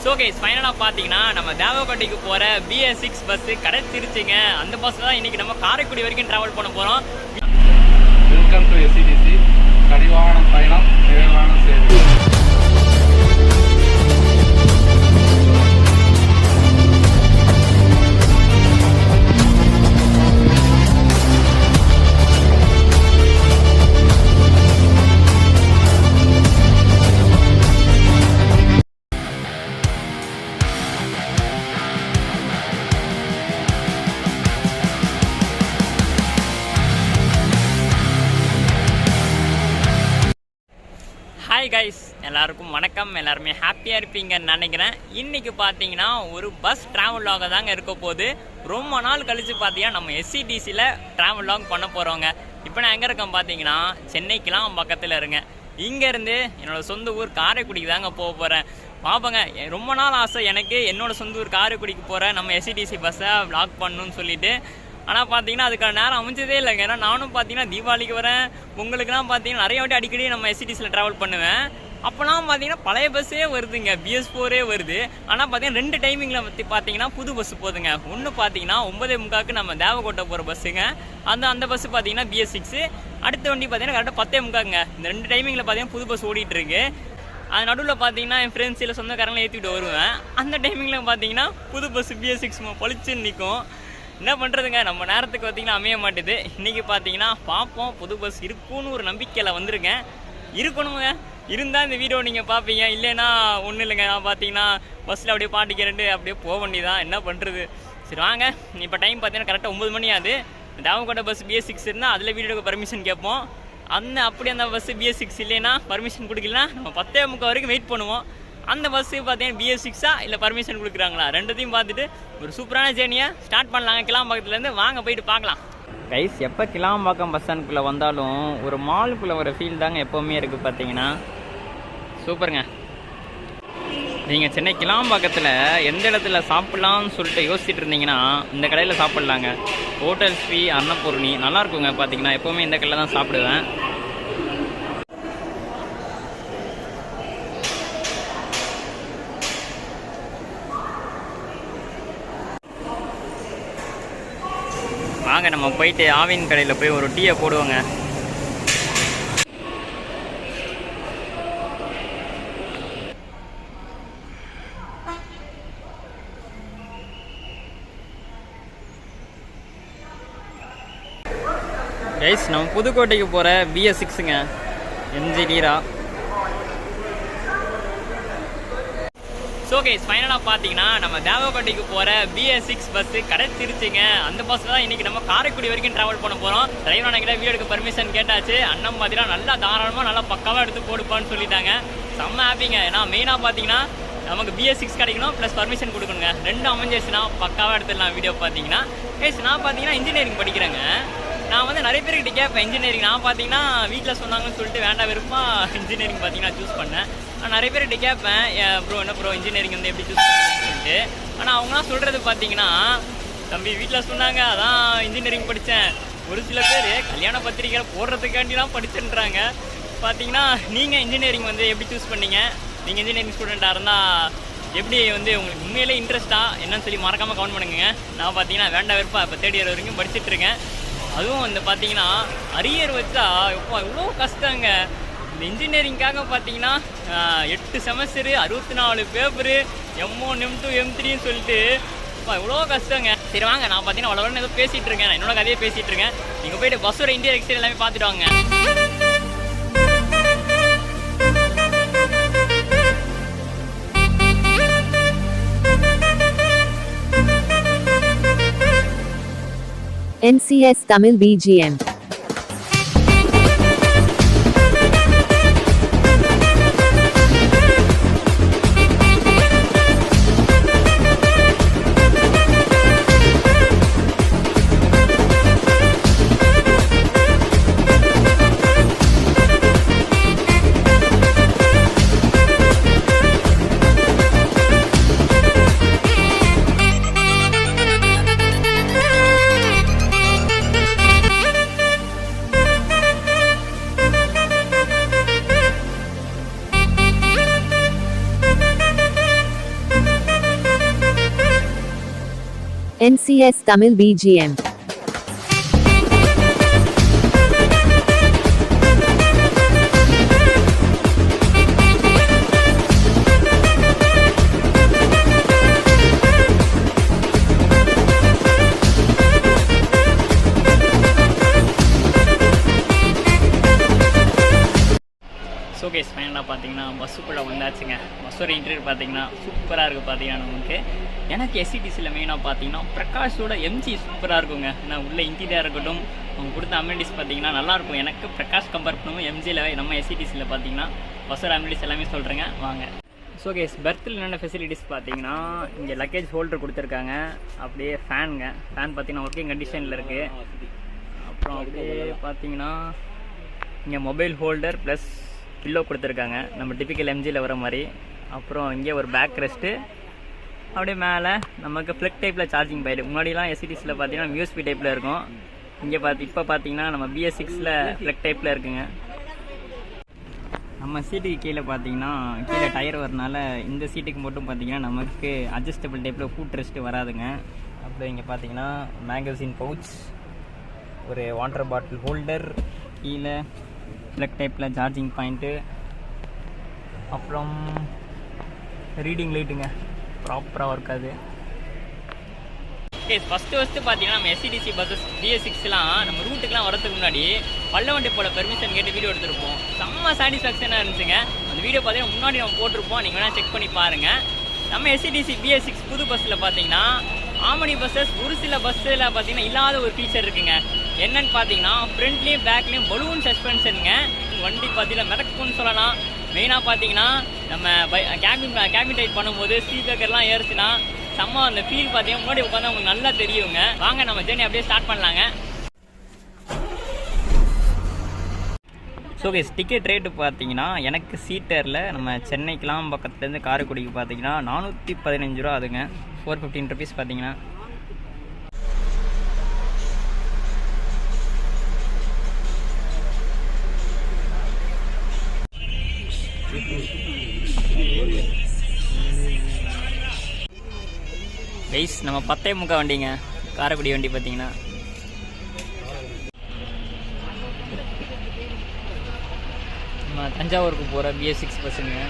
So guys ஃபைனலாக பார்த்தீங்கன்னா நம்ம தேவக்கோட்டைக்கு போகிற BS6 பஸ்ஸு கிடைச்சிருச்சுங்க. அந்த பஸ்ஸில் தான் இன்றைக்கி நம்ம காரைக்குடி வரைக்கும் ட்ராவல் பண்ண போகிறோம். Welcome to SCTC. கடிவான பயணம், நிறைவான சேவை. ஹாய் கைஸ், எல்லாருக்கும் வணக்கம். எல்லாருமே ஹாப்பியாக இருப்பீங்கன்னு நினைக்கிறேன். இன்றைக்கி பார்த்தீங்கன்னா ஒரு பஸ் ட்ராவல் லாக தாங்க இருக்க போது. ரொம்ப நாள் கழித்து பார்த்தீங்கன்னா நம்ம SCTCயில் ட்ராவல் லாக் பண்ண போகிறோங்க. இப்போ நான் எங்கே இருக்கேன் பார்த்தீங்கன்னா சென்னைக்கெலாம் பக்கத்தில் இருங்க. இங்கேருந்து என்னோடய சொந்த ஊர் காரைக்குடிக்கு தாங்க போக போகிறேன். பார்ப்போங்க, ரொம்ப நாள் ஆசை எனக்கு என்னோடய சொந்த ஊர் காரைக்குடிக்கு போகிறேன் நம்ம SCTC பஸ்ஸை வ்ளாக் பண்ணணும்னு சொல்லிட்டு. ஆனால் பார்த்தீங்கன்னா அதுக்கான நேரம் அமைஞ்சதே இல்லைங்க. ஏன்னா நானும் பார்த்தீங்கன்னா தீபாவளிக்கு வரேன், பொங்கலுக்குலாம் பார்த்தீங்கன்னா நிறைய வாட்டி அடிக்கடி நம்ம SCTCயில் ட்ராவல் பண்ணுவேன். அப்போலாம் பார்த்தீங்கன்னா பழைய பஸ்ஸே வருதுங்க, BS4 வருது. ஆனால் பார்த்தீங்கன்னா 2 டைமிங்கில் பற்றி பார்த்தீங்கன்னா புது பஸ்ஸு போதுங்க. ஒன்று பார்த்தீங்கன்னா 9:45 நம்ம தேவக்கோட்டை போகிற பஸ்ஸுங்க, அந்த பஸ்ஸு பார்த்தீங்கன்னா BS6. அடுத்த வண்டி பார்த்தீங்கன்னா கரெக்டாக 10:45ங்க. இந்த 2 டைமிங்கில் பார்த்தீங்கன்னா புது பஸ் ஓடிட்டுருக்கு. அது நடுவில் பார்த்தீங்கன்னா என் ஃப்ரெண்ட்ஸ் இல்லை சொந்தக்காரங்களை ஏற்றிட்டு வருவேன். அந்த டைமிங்கில் பார்த்தீங்கன்னா புது பஸ் BS6 பளிச்சுன்னு நிற்கும். என்ன பண்ணுறதுங்க, நம்ம நேரத்துக்கு பார்த்திங்கன்னா அமைய மாட்டுது. இன்றைக்கி பார்த்தீங்கன்னா பார்ப்போம், புது பஸ் இருக்குன்னு ஒரு நம்பிக்கையில் வந்திருக்கேன். இருக்கணுங்க, இருந்தால் இந்த வீடியோ நீங்கள் பார்ப்பீங்க. இல்லைன்னா ஒன்றும் இல்லைங்க, நான் பார்த்தீங்கன்னா பஸ்ஸில் அப்படியே பாட்டு கேட்டு அப்படியே போக வேண்டியதான். என்ன பண்ணுறது, சரி வாங்க. இப்போ டைம் பார்த்தீங்கன்னா கரெக்டாக 9 மணி ஆகுது. தேவக்கோட்டை பஸ் BS6 இருந்தால் அதில் வீடியோக்கு பர்மிஷன் கேட்போம். அப்படி அந்த பஸ்ஸு BS6 இல்லைன்னா பர்மிஷன் கொடுக்கலன்னா நம்ம 10:45 வரைக்கும் வெயிட் பண்ணுவோம். அந்த பஸ்ஸு பார்த்தீங்கன்னா BS6 இல்லை பர்மிஷன் கொடுக்குறாங்களா, ரெண்டுத்தையும் பார்த்துட்டு ஒரு சூப்பரான ஜேர்னியை ஸ்டார்ட் பண்ணலாங்க. கிளாம்பாக்கத்துலேருந்து வாங்க போயிட்டு பார்க்கலாம். கைஸ், எப்போ கிளாம்பாக்கம் பஸ் ஸ்டாண்டுக்குள்ளே வந்தாலும் ஒரு மாலுக்குள்ளே வர ஃபீல் தாங்க எப்போவுமே இருக்குது. பார்த்தீங்கன்னா சூப்பருங்க. நீங்கள் சென்னை கிளாம்பாக்கத்தில் எந்த இடத்துல சாப்பிட்லான்னு சொல்லிட்டு யோசிச்சுட்டு இருந்தீங்கன்னா இந்த கடையில் சாப்பிட்லாங்க. ஹோட்டல் ஸ்ரீ அன்னபூர்ணி நல்லாயிருக்குங்க. பார்த்தீங்கன்னா எப்போவுமே இந்த கடையில் தான் சாப்பிடுவேன். வாங்க நம்ம போயிட்டு ஆவின் கடையில் போய் ஒரு டீயை போடுவோங்க. கைஸ், நம்ம புதுக்கோட்டைக்கு போகிற BS6ங்க, MG லீரா. ஸோ கைஸ் ஃபைனலாக பார்த்தீங்கன்னா நம்ம தேவக்கோட்டைக்கு போகிற BS6 பஸ்ஸு கிடைச்சிருச்சுங்க. அந்த பஸ்ஸில் தான் இன்றைக்கி நம்ம காரைக்குடி வரைக்கும் ட்ராவல் பண்ண போகிறோம். டிரைவர் கிட்ட வீடியோ எடுக்க பர்மிஷன் கேட்டாச்சு. அண்ணன் பார்த்தீங்கன்னா நல்லா தாராளமாக நல்லா பக்காவாக எடுத்து போடுப்பான்னு சொல்லிட்டாங்க. செம்ம ஹாப்பிங்க. ஏன்னா மெயினாக பார்த்தீங்கன்னா நமக்கு BS6 கிடைக்கணும் ப்ளஸ் பர்மிஷன் கொடுக்கணுங்க. 2 அமைஞ்சிருச்சுன்னா பக்காவாக எடுத்துடலாம். வீடியோ பார்த்தீங்கன்னா கைஸ், நான் பார்த்தீங்கன்னா இன்ஜினியரிங் படிக்கிறேங்க. நான் வந்து நிறைய பேர்கிட்ட கேட்பேன் இன்ஜினியரிங். நான் பார்த்தீங்கன்னா வீட்டில் சொன்னாங்கன்னு சொல்லிட்டு வேண்டாம் விருப்பமாக இன்ஜினியரிங் பார்த்தீங்கன்னா சூஸ் பண்ணேன். நான் நிறைய பேர்கிட்ட கேட்பேன், ப்ரோ என்ன ப்ரோ இன்ஜினியரிங் வந்து எப்படி சூஸ் பண்ணுறேன்னு சொல்லிட்டு. ஆனால் அவங்களாம் சொல்கிறது பார்த்தீங்கன்னா, தம்பி வீட்டில் சொன்னாங்க அதான் இன்ஜினியரிங் படித்தேன். ஒரு சில பேர் கல்யாண பத்திரிக்கையில் போடுறதுக்காண்டிலாம் படிச்சுன்றாங்க. பார்த்தீங்கன்னா நீங்கள் இன்ஜினியரிங் வந்து எப்படி சூஸ் பண்ணீங்க? நீங்கள் இன்ஜினியரிங் ஸ்டூடெண்ட்டாக இருந்தால் எப்படி வந்து உங்களுக்கு உண்மையிலே இன்ட்ரெஸ்ட்டாக என்னன்னு சொல்லி மறக்காமல் கமெண்ட் பண்ணுங்க. நான் பார்த்தீங்கன்னா வேண்டாம் விருப்பம் இப்போ 3rd இயர் வரைக்கும் படிச்சுட்ருக்கேன். அதுவும் வந்து பார்த்தீங்கன்னா அரியர் வச்சா இப்போ இவ்வளோ கஷ்டங்க. இந்த இன்ஜினியரிங்காக பார்த்தீங்கன்னா 8 செமஸ்டரு 64 பேப்பரு M1 M2 M3ன்னு சொல்லிட்டு இப்போ இவ்வளோ கஷ்டங்க. சரி வாங்க, நான் பார்த்தீங்கன்னா அவ்வளோ ஏதோ பேசிகிட்டு இருக்கேன், என்னோட கதையை பேசிகிட்டு இருக்கேன். நீங்கள் போய்ட்டு பஸ்ஸோட இன்டீரியர் எக்ஸ்டீரியர் எல்லாமே பார்த்துட்டு வாங்க. NCS Tamil BGM. NCS Tamil BGM. So guys ஃபைனலாக பார்த்தீங்கன்னா பஸ்ஸுக்குள்ளே வந்தாச்சுங்க. பஸ்ஸோட இன்டீரியர் பார்த்தீங்கன்னா சூப்பராக இருக்குது. பார்த்தீங்கன்னா நமக்கு எனக்கு எஸ்சிடிசியில் மெயினாக பார்த்தீங்கன்னா பிரகாஷோட எம்ஜி சூப்பராக இருக்குங்க. நான் உள்ள இன்டீரியராக இருக்கட்டும், அவங்க கொடுத்த அம்யூனிட்டிஸ் பார்த்தீங்கன்னா நல்லாயிருக்கும். எனக்கு பிரகாஷ் கம்பேர் பண்ணுவோம் எம்ஜியில் நம்ம எஸ்சிடிசியில் பார்த்தீங்கன்னா பஸ்ஸோட அம்யூனிட்டிஸ் எல்லாமே சொல்கிறேங்க வாங்க. ஸோ கேஸ் பெர்த்தில் என்னென்ன ஃபெசிலிட்டிஸ் பார்த்தீங்கன்னா இங்கே லக்கேஜ் ஹோல்டர் கொடுத்துருக்காங்க. அப்படியே ஃபேனுங்க, ஃபேன் பார்த்தீங்கன்னா ஒர்க்கிங் கண்டிஷனில் இருக்குது. அப்புறம் அப்படியே பார்த்தீங்கன்னா இங்கே மொபைல் ஹோல்டர் ப்ளஸ் பில்லோ கொடுத்துருக்காங்க, நம்ம டிபிக்கல் எம்ஜியில் வர மாதிரி. அப்புறம் இங்கே ஒரு பேக் ரெஸ்ட்டு. அப்படியே மேலே நமக்கு ஃப்ளெக் டைப்பில் சார்ஜிங் பாயிண்ட். முன்னாடிலாம் எஸ்சிடிஸில் பார்த்தீங்கன்னா யூஎஸ்பி டைப்பில் இருக்கும். இங்கே இப்போ பார்த்தீங்கன்னா நம்ம BS6ல் ஃப்ளெக் டைப்பில் இருக்குங்க. நம்ம சீட்டுக்கு கீழே பார்த்தீங்கன்னா கீழே டயர் வரனால இந்த சீட்டுக்கு மட்டும் பார்த்தீங்கன்னா நமக்கு அட்ஜஸ்டபிள் டைப்பில் ஃபுட் ரெஸ்ட்டு வராதுங்க. அப்புறம் இங்கே பார்த்தீங்கன்னா மேகசின் பவுச், ஒரு வாட்டர் பாட்டில் ஹோல்டர், கீழே ஃப்ளெக் டைப்பில் சார்ஜிங் பாயிண்ட்டு, அப்புறம் ரீடிங் லைட்டுங்க ப்ராப்பராக ஒர்க் ஆகுது. ஓகே, ஃபஸ்ட்டு பார்த்தீங்கன்னா நம்ம எஸ்சிடிசி பஸ்ஸஸ் BS6லாம் நம்ம ரூட்டுக்கெலாம் வரதுக்கு முன்னாடி பல்லவண்டி போல பெர்மிஷன் கேட்டு வீடியோ எடுத்துருப்போம். செம்ம சாட்டிஸ்ஃபேக்ஷனாக இருந்துச்சுங்க. அந்த வீடியோ பார்த்தீங்கன்னா முன்னாடி நம்ம போட்டிருப்போம், நீங்கள் வேணால் செக் பண்ணி பாருங்கள். நம்ம எஸ்சிடிசி BS6 புது பஸ்ஸில் பார்த்தீங்கன்னா ஆமணி பஸ்ஸஸ் ஒரு சில பஸ்ஸில் பார்த்தீங்கன்னா இல்லாத ஒரு ஃபீச்சர் இருக்குங்க. என்னன்னு பார்த்தீங்கன்னா ஃப்ரண்ட்லேயும் பேக்லேயும் பலூன் சஸ்பென்ஷனுங்க. வண்டி பார்த்தீங்கன்னா மிதக்கும்னு சொல்லலாம். மெயினாக பார்த்தீங்கன்னா நம்ம கேபின் டைட் பண்ணும்போது ஸ்பீக்கர்லாம் ஏறுச்சுன்னா செம்ம அந்த ஃபீல் பார்த்தீங்கன்னா முன்னாடி உட்காந்து உங்களுக்கு நல்லா தெரியுங்க. வாங்க நம்ம ஜேர்னி அப்படியே ஸ்டார்ட் பண்ணலாங்க. ஸோ கேஸ் டிக்கெட் ரேட்டு பார்த்தீங்கன்னா எனக்கு சீட்டரில் நம்ம சென்னைக்கெலாம் பக்கத்துலேருந்து காரைக்குடிக்கு பார்த்தீங்கன்னா 415 ரூபா அதுங்க. 415 ருபீஸ் பார்த்தீங்கன்னா. கைஸ் நம்ம 10:45 வண்டிங்க, காரைக்குடி வண்டி பார்த்தீங்கன்னா. நம்ம தஞ்சாவூருக்கு போகிற BS6 பஸ்ஸுங்க.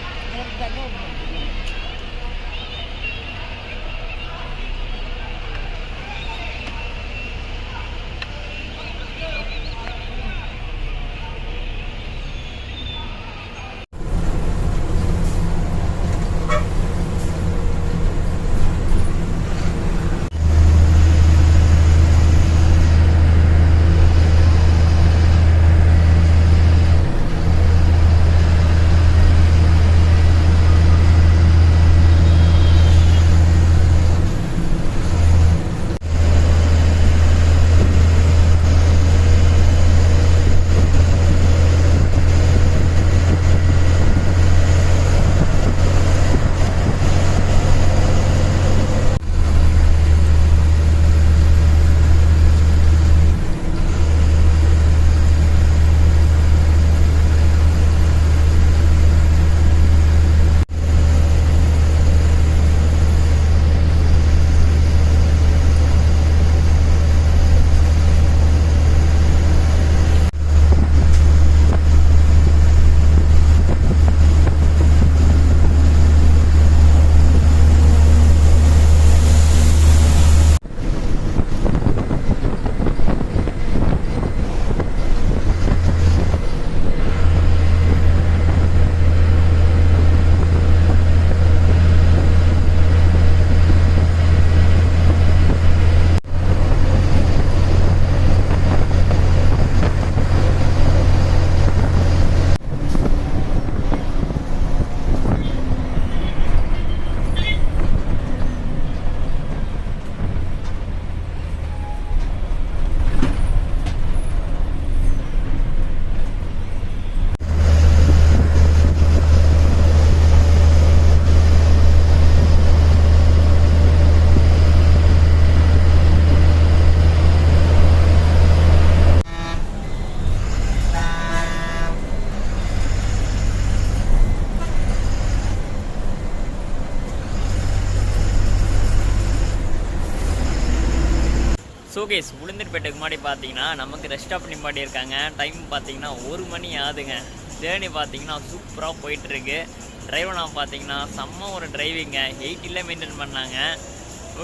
ஸோ கேஸ் உளுந்தூர்பேட்டைக்கு முன்னாடி பார்த்தீங்கன்னா நமக்கு ரெஸ்ட் ஸ்டாப் நிப்பாட்டி இருக்காங்க. டைம் பார்த்தீங்கன்னா 1 மணி ஆகுதுங்க. ஜேர்னி பார்த்தீங்கன்னா சூப்பராக போயிட்டுருக்கு. டிரைவர் நான் பார்த்தீங்கன்னா செம்ம ஒரு டிரைவிங்க 80 மெயின்டைன் பண்ணாங்க.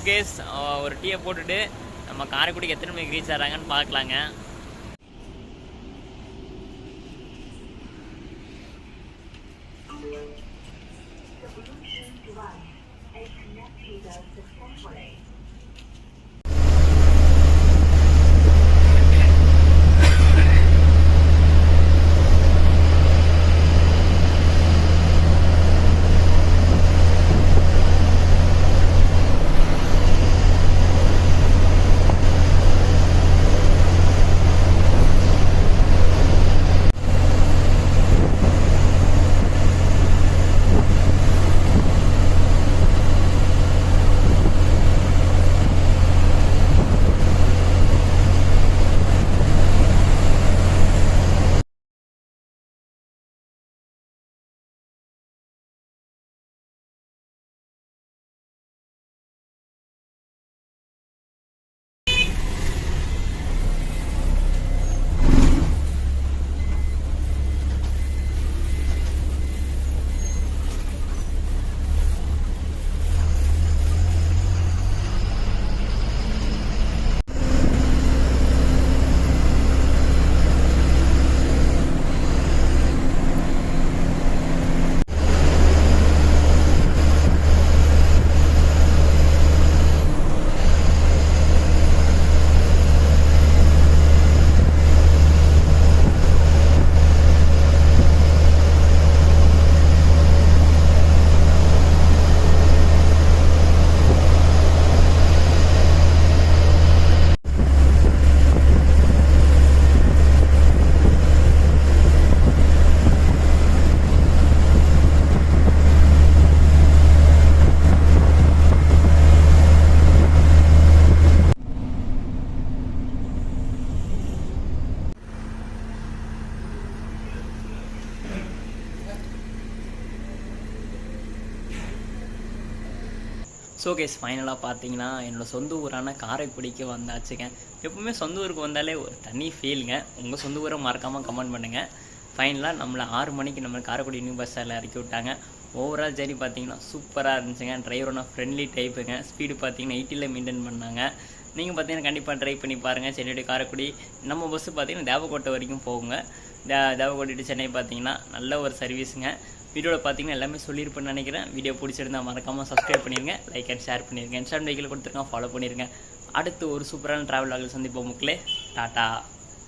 ஓகே, ஒரு டீயை போட்டுட்டு நம்ம காரைக்குடிக்கு எத்தனை மணிக்கு ரீச் ஆகிறாங்கன்னு பார்க்கலாங்க. ஸோ கேஸ் ஃபைனலாக பார்த்தீங்கன்னா என்னோடய சொந்த ஊரான காரைக்குடிக்கு வந்தாச்சுங்க. எப்பவுமே சொந்த ஊருக்கு வந்தாலே ஒரு தனி ஃபீலுங்க. உங்கள் சொந்த ஊரை மறக்காமல் கமெண்ட் பண்ணுங்கள். ஃபைனலாக நம்மளை 6 மணிக்கு நம்ம காரைக்குடி நியூ பஸ் ஸ்டாண்டில் இறக்கி விட்டாங்க. ஓவரால் ஜேர்னி பார்த்தீங்கன்னா சூப்பராக இருந்துச்சுங்க. டிரைவரோட ஃப்ரெண்ட்லி டைப்புங்க. ஸ்பீடு பார்த்தீங்கன்னா 80 மெயின்டைன் பண்ணாங்க. நீங்கள் பார்த்தீங்கன்னா கண்டிப்பாக ட்ரை பண்ணி பாருங்கள். சென்னை காரைக்குடி நம்ம பஸ்ஸு பார்த்தீங்கன்னா தேவக்கோட்டை வரைக்கும் போகுங்க. தேவக்கோட்டை டு சென்னை பார்த்தீங்கன்னா நல்ல ஒரு சர்வீஸுங்க. வீடியோவில் பார்த்தீங்கன்னா எல்லாமே சொல்லியிருப்பேன்னு நினைக்கிறேன். வீடியோ பிடிச்சிருந்தா மறக்காமல் சப்ஸ்கிரைப் பண்ணிடுங்க, லைக் அண்ட் ஷேர் பண்ணிடுங்க. இன்ஸ்டாகிராம் வெஹிக்கிள் கொடுத்துருக்கேன், ஃபாலோ பண்ணிடுங்க. அடுத்து ஒரு சூப்பரான ட்ராவல் ஆகல் சந்திப்போம் மக்களே. டாட்டா.